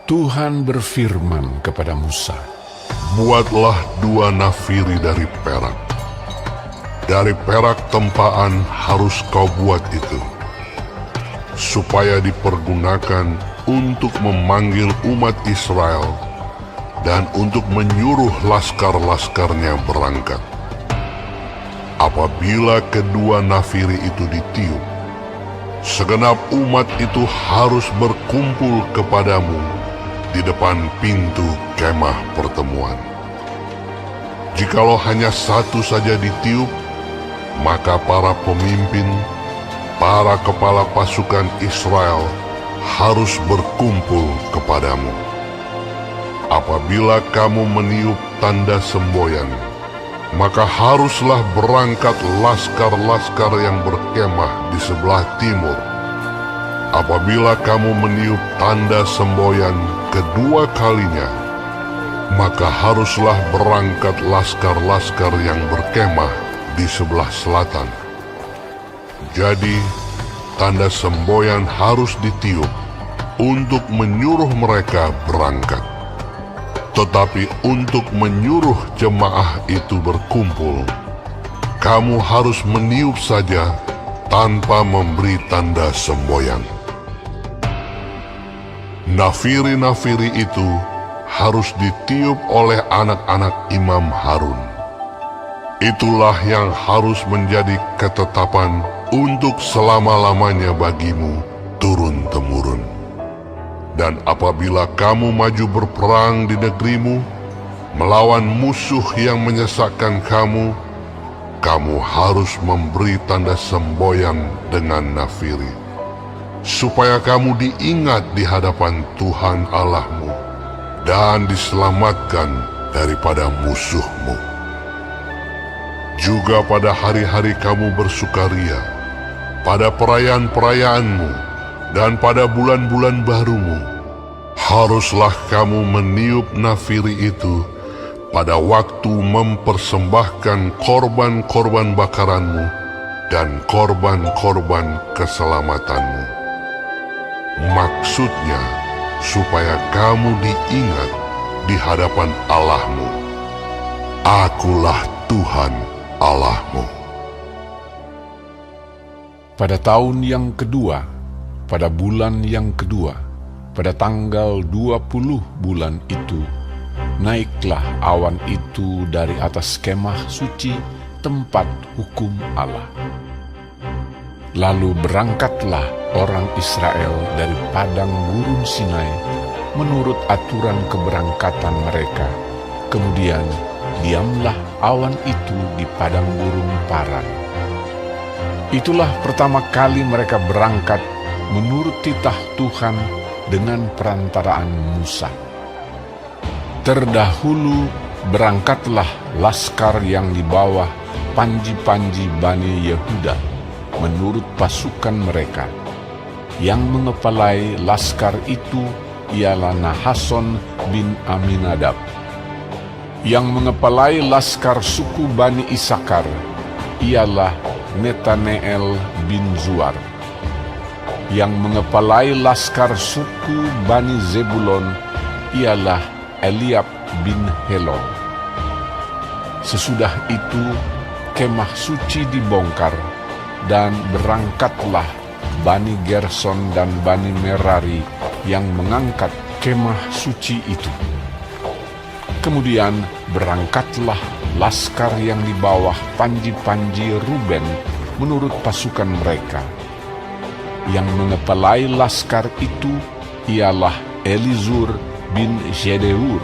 Tuhan berfirman kepada Musa, Buatlah 2 nafiri dari perak. Dari perak tempaan harus kau buat itu, supaya dipergunakan untuk memanggil umat Israel dan untuk menyuruh laskar-laskarnya berangkat. Apabila kedua nafiri itu ditiup, segenap umat itu harus berkumpul kepadamu di depan pintu kemah pertemuan. Jikalau hanya satu saja ditiup, maka para pemimpin, para kepala pasukan Israel harus berkumpul kepadamu. Apabila kamu meniup tanda semboyan, maka haruslah berangkat laskar-laskar yang berkemah di sebelah timur. Apabila kamu meniup tanda semboyan kedua kalinya, maka haruslah berangkat laskar-laskar yang berkemah di sebelah selatan. Jadi, tanda semboyan harus ditiup untuk menyuruh mereka berangkat. Tetapi untuk menyuruh jemaah itu berkumpul, kamu harus meniup saja tanpa memberi tanda semboyan. Nafiri-nafiri itu harus ditiup oleh anak-anak Imam Harun. Itulah yang harus menjadi ketetapan untuk selama-lamanya bagimu turun-temurun. Dan apabila kamu maju berperang di negerimu, melawan musuh yang menyesakkan kamu, kamu harus memberi tanda semboyan dengan nafiri, supaya kamu diingat di hadapan Tuhan Allahmu dan diselamatkan daripada musuhmu. Juga pada hari-hari kamu bersukaria, pada perayaan-perayaanmu, dan pada bulan-bulan barumu, haruslah kamu meniup nafiri itu pada waktu mempersembahkan korban-korban bakaranmu dan korban-korban keselamatanmu. Maksudnya, supaya kamu diingat di hadapan Allahmu. Akulah Tuhan Allahmu. pada tahun yang kedua, pada bulan yang kedua, pada tanggal 20 bulan itu, naiklah awan itu dari atas kemah suci tempat hukum Allah. Lalu berangkatlah orang Israel dari padang gurun Sinai menurut aturan keberangkatan mereka. Kemudian diamlah awan itu di padang gurun Paran. Itulah pertama kali mereka berangkat menurut titah Tuhan dengan perantaraan Musa. Terdahulu berangkatlah laskar yang di bawah panji-panji Bani Yehuda menurut pasukan mereka. Yang mengepalai laskar itu ialah Nahason bin Aminadab. Yang mengepalai laskar suku Bani Isakar ialah Netaneel bin Zuar. Yang mengepalai laskar suku Bani Zebulon ialah Eliab bin Helon. Sesudah itu kemah suci dibongkar, dan berangkatlah Bani Gerson dan Bani Merari yang mengangkat kemah suci itu. Kemudian berangkatlah laskar yang di bawah panji-panji Ruben menurut pasukan mereka. Yang mengepalai laskar itu ialah Elizur bin Jedeur.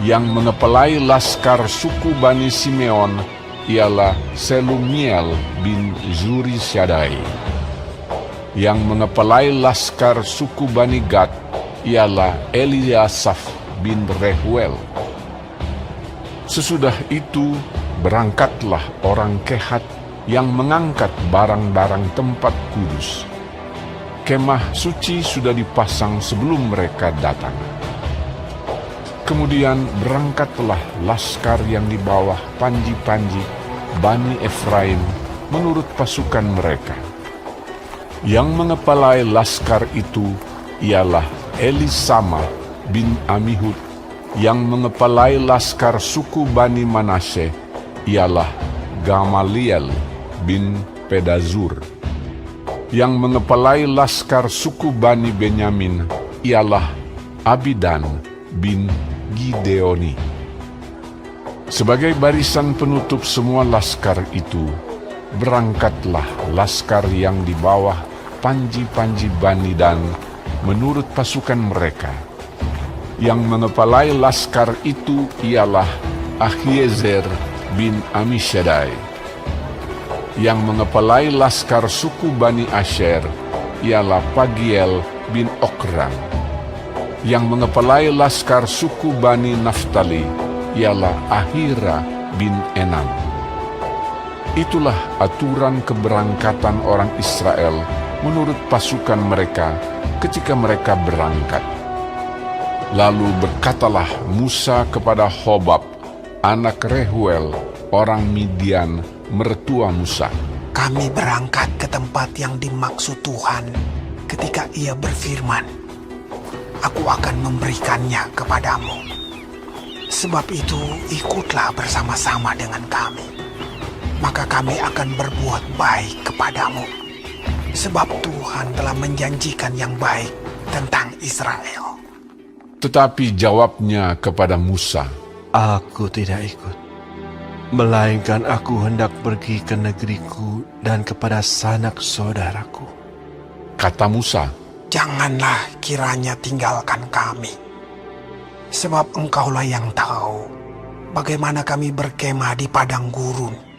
Yang mengepalai laskar suku Bani Simeon ialah Selumiel bin Zurisyadai. Yang mengepalai laskar suku Bani Gad ialah Eliasaf bin Rehuel. Sesudah itu berangkatlah orang Kehat yang mengangkat barang-barang tempat kudus. Kemah suci sudah dipasang sebelum mereka datang. Kemudian berangkatlah laskar yang di bawah panji-panji Bani Efraim menurut pasukan mereka. Yang mengepalai laskar itu ialah Elisama bin Amihud. Yang mengepalai laskar suku Bani Manasye ialah Gamaliel bin Pedazur. Yang mengepalai laskar suku Bani Benyamin ialah Abidan bin Gideoni. Sebagai barisan penutup semua laskar itu, berangkatlah laskar yang di bawah panji-panji Bani Dan menurut pasukan mereka. Yang mengepalai laskar itu ialah Ahiezer bin Amishadai. Yang mengepalai laskar suku Bani Asher ialah Pagiel bin Okran. Yang mengepalai laskar suku Bani Naftali ialah Ahira bin Enam. Itulah aturan keberangkatan orang Israel menurut pasukan mereka ketika mereka berangkat. Lalu berkatalah Musa kepada Hobab, anak Rehuel, orang Midian, mertua Musa. Kami berangkat ke tempat yang dimaksud Tuhan ketika Ia berfirman, "Aku akan memberikannya kepadamu." Sebab itu ikutlah bersama-sama dengan kami, maka kami akan berbuat baik kepadamu. Sebab Tuhan telah menjanjikan yang baik tentang Israel. Tetapi jawabnya kepada Musa, Aku tidak ikut, melainkan aku hendak pergi ke negeriku dan kepada sanak saudaraku. kata Musa, Janganlah kiranya tinggalkan kami, sebab Engkaulah yang tahu bagaimana kami berkemah di padang gurun.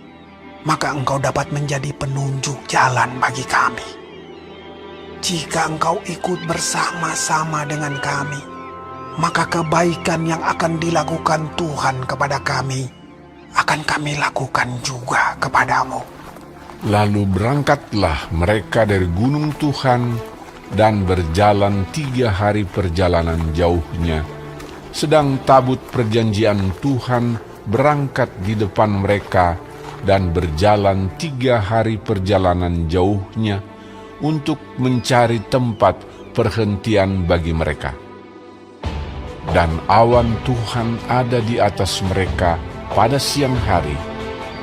Maka Engkau dapat menjadi penunjuk jalan bagi kami. Jika Engkau ikut bersama-sama dengan kami, maka kebaikan yang akan dilakukan Tuhan kepada kami akan kami lakukan juga kepadamu. Lalu berangkatlah mereka dari gunung Tuhan dan berjalan 3 hari perjalanan jauhnya, sedang tabut perjanjian Tuhan berangkat di depan mereka dan berjalan 3 hari perjalanan jauhnya untuk mencari tempat perhentian bagi mereka. Dan awan Tuhan ada di atas mereka pada siang hari,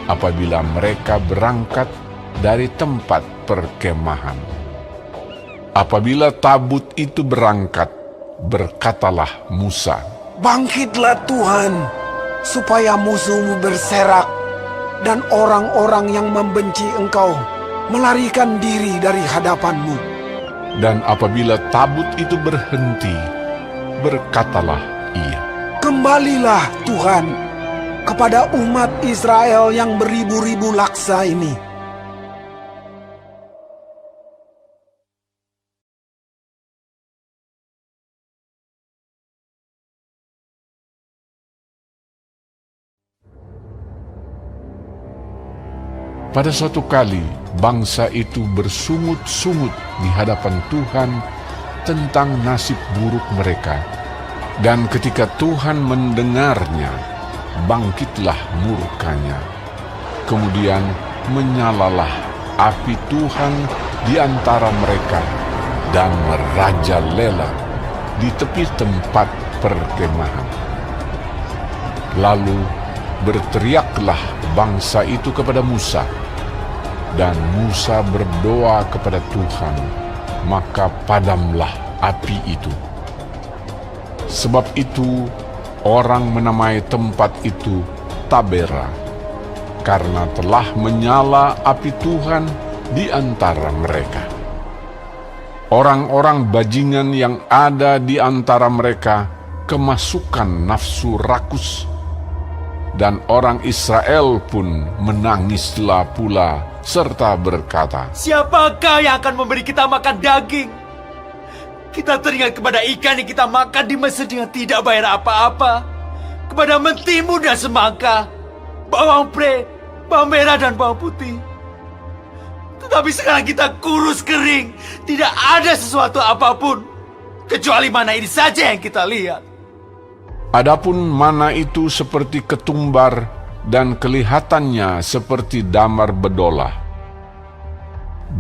apabila mereka berangkat dari tempat perkemahan. Apabila tabut itu berangkat, berkatalah Musa, Bangkitlah Tuhan, supaya musuhmu berserak, dan orang-orang yang membenci Engkau melarikan diri dari hadapanmu. Dan apabila tabut itu berhenti, berkatalah ia, Kembalilah Tuhan kepada umat Israel yang beribu-ribu laksa ini. Pada suatu kali, bangsa itu bersungut-sungut di hadapan Tuhan tentang nasib buruk mereka. Dan ketika Tuhan mendengarnya, bangkitlah murkanya. Kemudian menyalalah api Tuhan di antara mereka dan merajalela di tepi tempat perkemahan. Lalu berteriaklah bangsa itu kepada Musa, dan Musa berdoa kepada Tuhan, maka padamlah api itu. Sebab itu orang menamai tempat itu Tabera, karena telah menyala api Tuhan di antara mereka. Orang-orang bajingan yang ada di antara mereka kemasukan nafsu rakus, dan orang Israel pun menangislah pula serta berkata, Siapakah yang akan memberi kita makan daging? Kita teringat kepada ikan yang kita makan di Mesir dengan tidak bayar apa-apa, kepada mentimun dan semangka, bawang pre, bawang merah dan bawang putih. Tetapi sekarang kita kurus kering, tidak ada sesuatu apapun, kecuali mana ini saja yang kita lihat. Adapun mana itu seperti ketumbar dan kelihatannya seperti damar bedolah.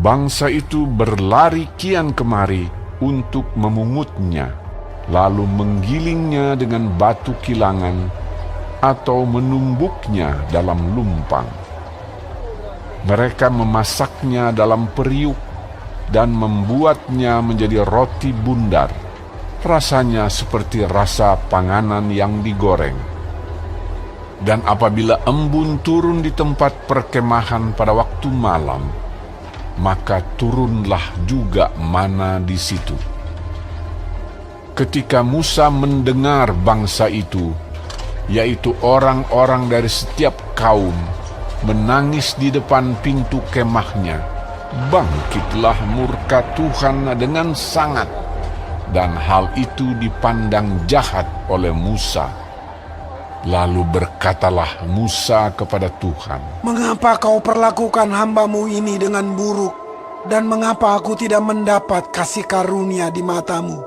Bangsa itu berlari kian kemari untuk memungutnya. lalu menggilingnya dengan batu kilangan atau menumbuknya dalam lumpang. Mereka memasaknya dalam periuk dan membuatnya menjadi roti bundar, rasanya seperti rasa panganan yang digoreng. Dan apabila embun turun di tempat perkemahan pada waktu malam, maka turunlah juga mana di situ. Ketika Musa mendengar bangsa itu, yaitu orang-orang dari setiap kaum, menangis di depan pintu kemahnya, bangkitlah murka Tuhan dengan sangat, dan hal itu dipandang jahat oleh Musa. Lalu berkatalah Musa kepada Tuhan, "Mengapa kau perlakukan hambamu ini dengan buruk? Dan mengapa aku tidak mendapat kasih karunia di matamu?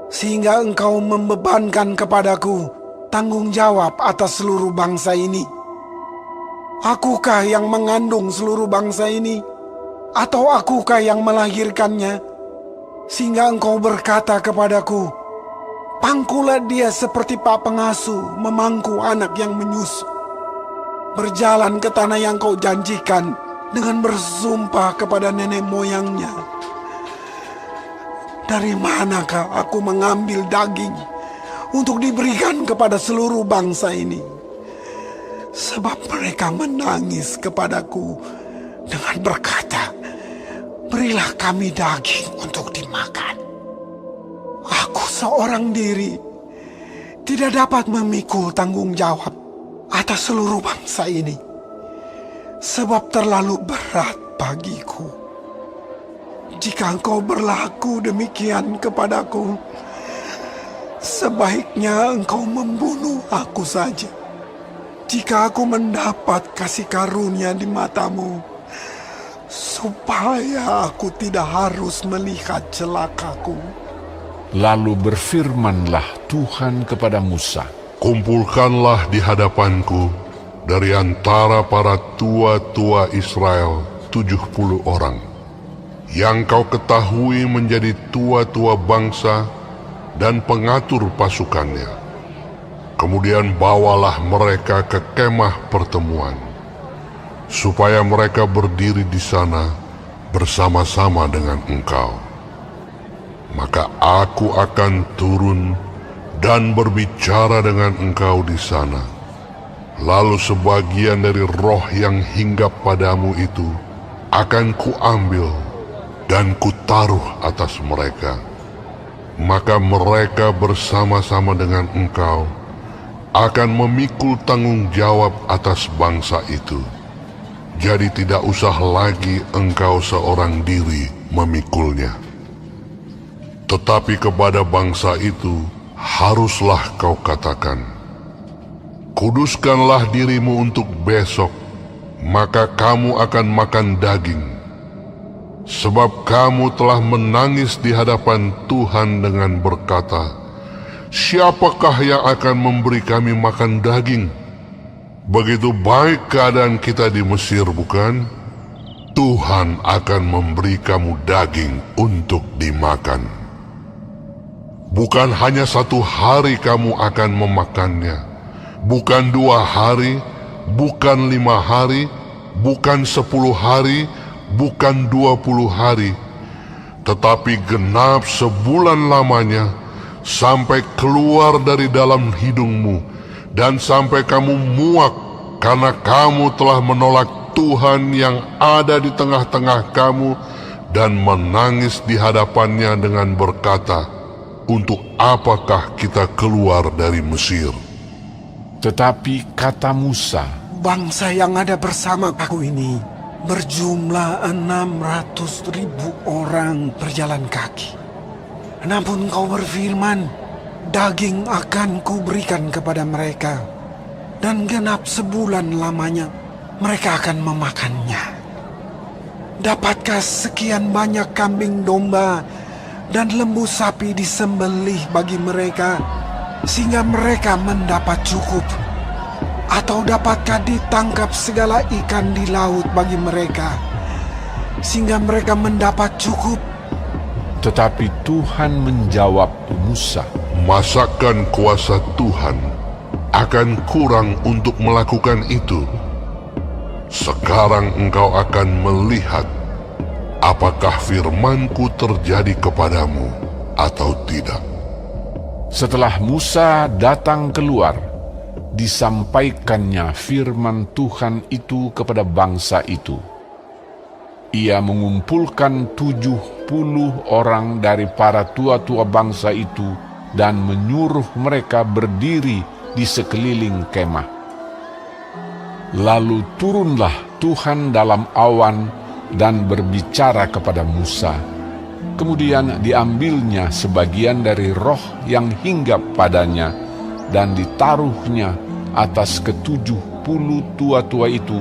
Sehingga engkau membebankan kepadaku tanggung jawab atas seluruh bangsa ini. Akukah yang mengandung seluruh bangsa ini? Atau akukah yang melahirkannya? Sehingga engkau berkata kepadaku, pangkulah dia seperti pak pengasuh memangku anak yang menyusu. Berjalan ke tanah yang kau janjikan dengan bersumpah kepada nenek moyangnya. Dari manakah aku mengambil daging untuk diberikan kepada seluruh bangsa ini? Sebab mereka menangis kepadaku dengan berkata, berilah kami daging untuk dimakan. Aku seorang diri tidak dapat memikul tanggung jawab atas seluruh bangsa ini, sebab terlalu berat bagiku. Jika engkau berlaku demikian kepadaku, sebaiknya engkau membunuh aku saja. Jika aku mendapat kasih karunia di matamu, supaya aku tidak harus melihat celakaku. Lalu berfirmanlah Tuhan kepada Musa, Kumpulkanlah di hadapanku dari antara para tua-tua Israel 70 orang, yang kau ketahui menjadi tua-tua bangsa dan pengatur pasukannya. Kemudian bawalah mereka ke kemah pertemuan, supaya mereka berdiri di sana bersama-sama dengan engkau. Maka aku akan turun dan berbicara dengan engkau di sana. Lalu sebagian dari roh yang hinggap padamu itu akan kuambil dan kutaruh atas mereka. Maka mereka bersama-sama dengan engkau akan memikul tanggung jawab atas bangsa itu. Jadi tidak usah lagi engkau seorang diri memikulnya. Tetapi kepada bangsa itu haruslah kau katakan, kuduskanlah dirimu untuk besok, maka kamu akan makan daging. Sebab kamu telah menangis di hadapan Tuhan dengan berkata, siapakah yang akan memberi kami makan daging? Begitu baik keadaan kita di Mesir, bukan? Tuhan akan memberi kamu daging untuk dimakan. Bukan hanya 1 hari kamu akan memakannya, bukan 2 hari, bukan 5 hari, bukan 10 hari, bukan 20 hari, tetapi genap sebulan lamanya, sampai keluar dari dalam hidungmu, dan sampai kamu muak karena kamu telah menolak Tuhan yang ada di tengah-tengah kamu dan menangis di hadapannya dengan berkata, untuk apakah kita keluar dari Mesir? tetapi kata Musa, Bangsa yang ada bersama aku ini berjumlah 600.000 orang berjalan kaki. Namun kau berfirman, daging akan kuberikan kepada mereka, dan genap sebulan lamanya mereka akan memakannya. Dapatkah sekian banyak kambing domba dan lembu sapi disembelih bagi mereka, sehingga mereka mendapat cukup? Atau dapatkah ditangkap segala ikan di laut bagi mereka, sehingga mereka mendapat cukup? Tetapi Tuhan menjawab Musa, Masakan kuasa Tuhan akan kurang untuk melakukan itu? Sekarang engkau akan melihat apakah firman-Ku terjadi kepadamu atau tidak. Setelah Musa datang keluar, disampaikannya firman Tuhan itu kepada bangsa itu. Ia mengumpulkan 70 orang dari para tua-tua bangsa itu dan menyuruh mereka berdiri di sekeliling kemah. Lalu turunlah Tuhan dalam awan dan berbicara kepada Musa. Kemudian diambilnya sebagian dari roh yang hinggap padanya dan ditaruhnya atas ke-70 tua-tua itu.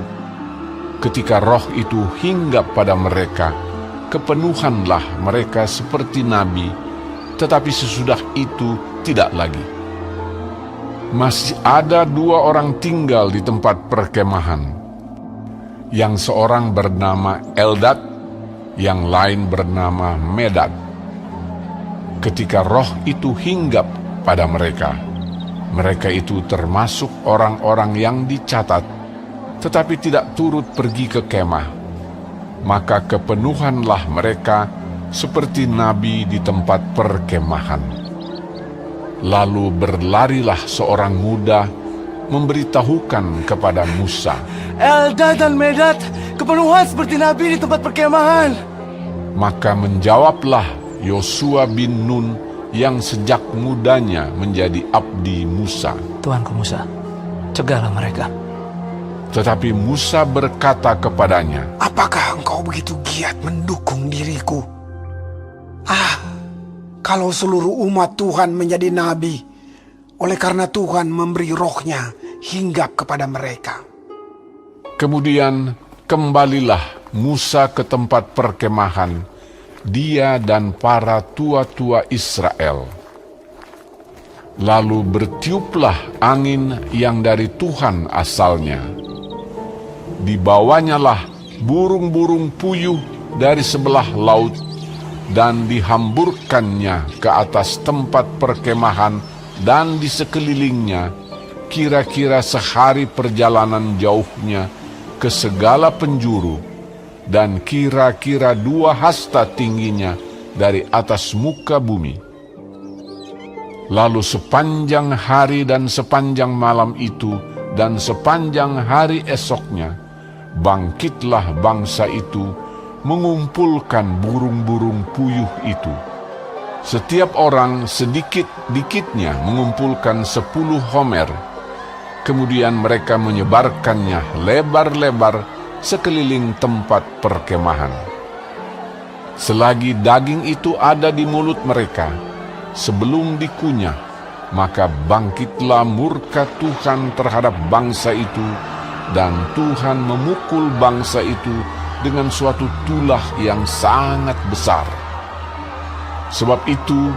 Ketika roh itu hinggap pada mereka, kepenuhanlah mereka seperti nabi, tetapi sesudah itu tidak lagi. Masih ada 2 orang tinggal di tempat perkemahan. Yang seorang bernama Eldad, yang lain bernama Medad. Ketika roh itu hinggap pada mereka, mereka itu termasuk orang-orang yang dicatat, tetapi tidak turut pergi ke kemah. Maka kepenuhanlah mereka seperti nabi di tempat perkemahan. Lalu berlarilah seorang muda memberitahukan kepada Musa, Eldad dan Medad kepenuhan seperti nabi di tempat perkemahan. Maka menjawablah Yosua bin Nun yang sejak mudanya menjadi abdi Musa. Tuanku Musa, cegahlah mereka. Tetapi Musa berkata kepadanya, Apakah engkau begitu giat mendukung diriku? Kalau seluruh umat Tuhan menjadi nabi, oleh karena Tuhan memberi rohnya hinggap kepada mereka. Kemudian kembalilah Musa ke tempat perkemahan, dia dan para tua-tua Israel. Lalu bertiuplah angin yang dari Tuhan asalnya. Dibawanyalah burung-burung puyuh dari sebelah laut dan dihamburkannya ke atas tempat perkemahan dan di sekelilingnya, kira-kira sehari perjalanan jauhnya ke segala penjuru, dan kira-kira 2 hasta tingginya dari atas muka bumi. Lalu sepanjang hari dan sepanjang malam itu dan sepanjang hari esoknya, bangkitlah bangsa itu mengumpulkan burung-burung puyuh itu. Setiap orang sedikit-dikitnya mengumpulkan 10 homer. Kemudian mereka menyebarkannya lebar-lebar sekeliling tempat perkemahan. Selagi daging itu ada di mulut mereka, sebelum dikunyah, maka bangkitlah murka Tuhan terhadap bangsa itu, dan Tuhan memukul bangsa itu dengan suatu tulah yang sangat besar. Sebab itu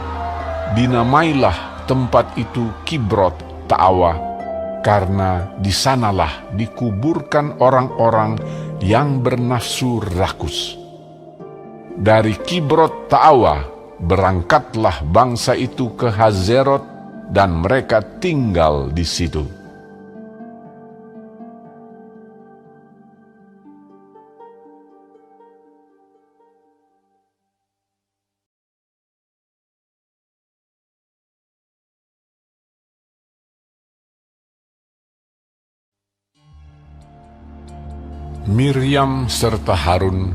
dinamailah tempat itu Kibrot Ta'awa, karena di sanalah dikuburkan orang-orang yang bernafsu rakus. Dari Kibrot Ta'awa berangkatlah bangsa itu ke Hazerot, dan mereka tinggal di situ. Miriam serta Harun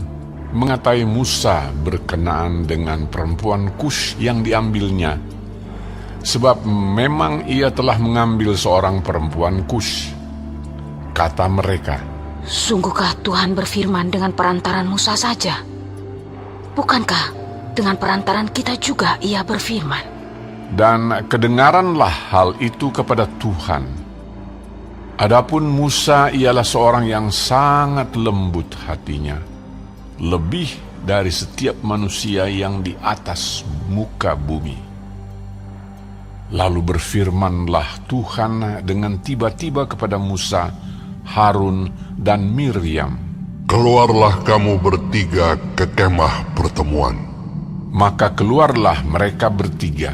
mengatai Musa berkenaan dengan perempuan Kush yang diambilnya, sebab memang ia telah mengambil seorang perempuan Kush. Kata mereka, Sungguhkah Tuhan berfirman dengan perantaran Musa saja? Bukankah dengan perantaran kita juga ia berfirman? dan kedengaranlah hal itu kepada Tuhan. Adapun Musa ialah seorang yang sangat lembut hatinya, lebih dari setiap manusia yang di atas muka bumi. Lalu berfirmanlah Tuhan dengan tiba-tiba kepada Musa, Harun, dan Miriam. Keluarlah kamu bertiga ke kemah pertemuan. Maka keluarlah mereka bertiga.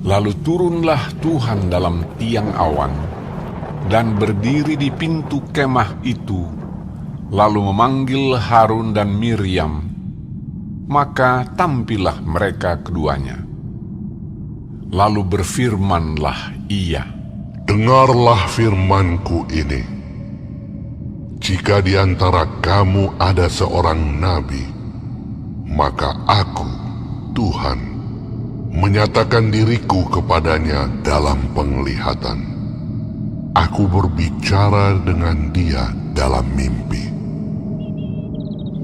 Lalu turunlah Tuhan dalam tiang awan dan berdiri di pintu kemah itu, lalu memanggil Harun dan Miriam. Maka tampillah mereka keduanya. Lalu berfirmanlah ia, Dengarlah firmanku ini. Jika di antara kamu ada seorang nabi, maka aku, Tuhan, menyatakan diriku kepadanya dalam penglihatan. Aku berbicara dengan dia dalam mimpi.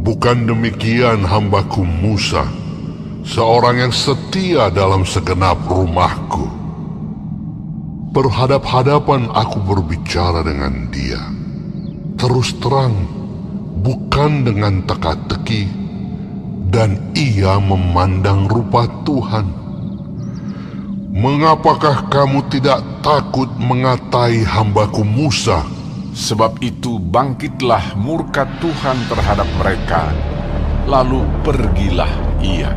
Bukan demikian hambaku Musa, seorang yang setia dalam segenap rumahku. Berhadap-hadapan aku berbicara dengan dia, terus terang, bukan dengan teka-teki, dan ia memandang rupa Tuhan. Mengapakah kamu tidak takut mengatai hambaku Musa? sebab itu bangkitlah murka Tuhan terhadap mereka, lalu pergilah ia.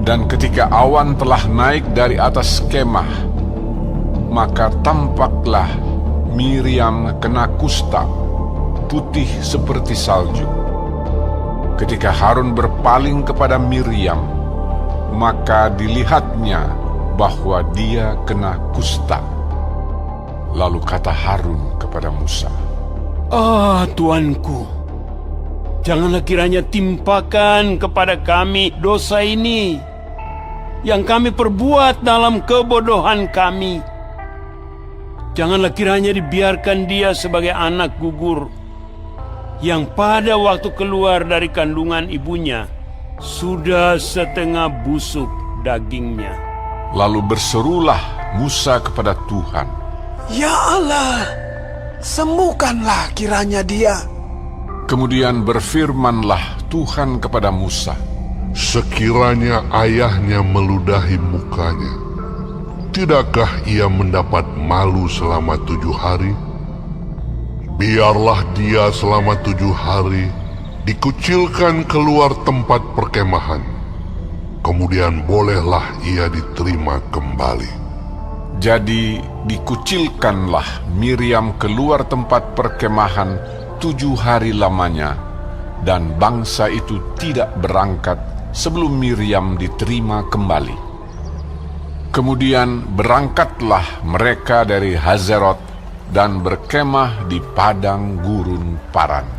Dan ketika awan telah naik dari atas kemah, maka tampaklah Miriam kena kusta, putih seperti salju. Ketika Harun berpaling kepada Miriam, maka dilihatnya bahwa dia kena kusta. Lalu kata Harun kepada Musa, Tuanku, janganlah kiranya timpakan kepada kami dosa ini yang kami perbuat dalam kebodohan kami. Janganlah kiranya dibiarkan dia sebagai anak gugur yang pada waktu keluar dari kandungan ibunya sudah setengah busuk dagingnya. Lalu berserulah Musa kepada Tuhan, Ya Allah, sembuhkanlah kiranya dia. Kemudian berfirmanlah Tuhan kepada Musa, Sekiranya ayahnya meludahi mukanya, tidakkah ia mendapat malu selama 7 hari? Biarlah dia selama 7 hari dikucilkan keluar tempat perkemahan. Kemudian bolehlah ia diterima kembali. Jadi dikucilkanlah Miriam keluar tempat perkemahan 7 hari lamanya, dan bangsa itu tidak berangkat sebelum Miriam diterima kembali. Kemudian berangkatlah mereka dari Hazerot dan berkemah di padang gurun Paran.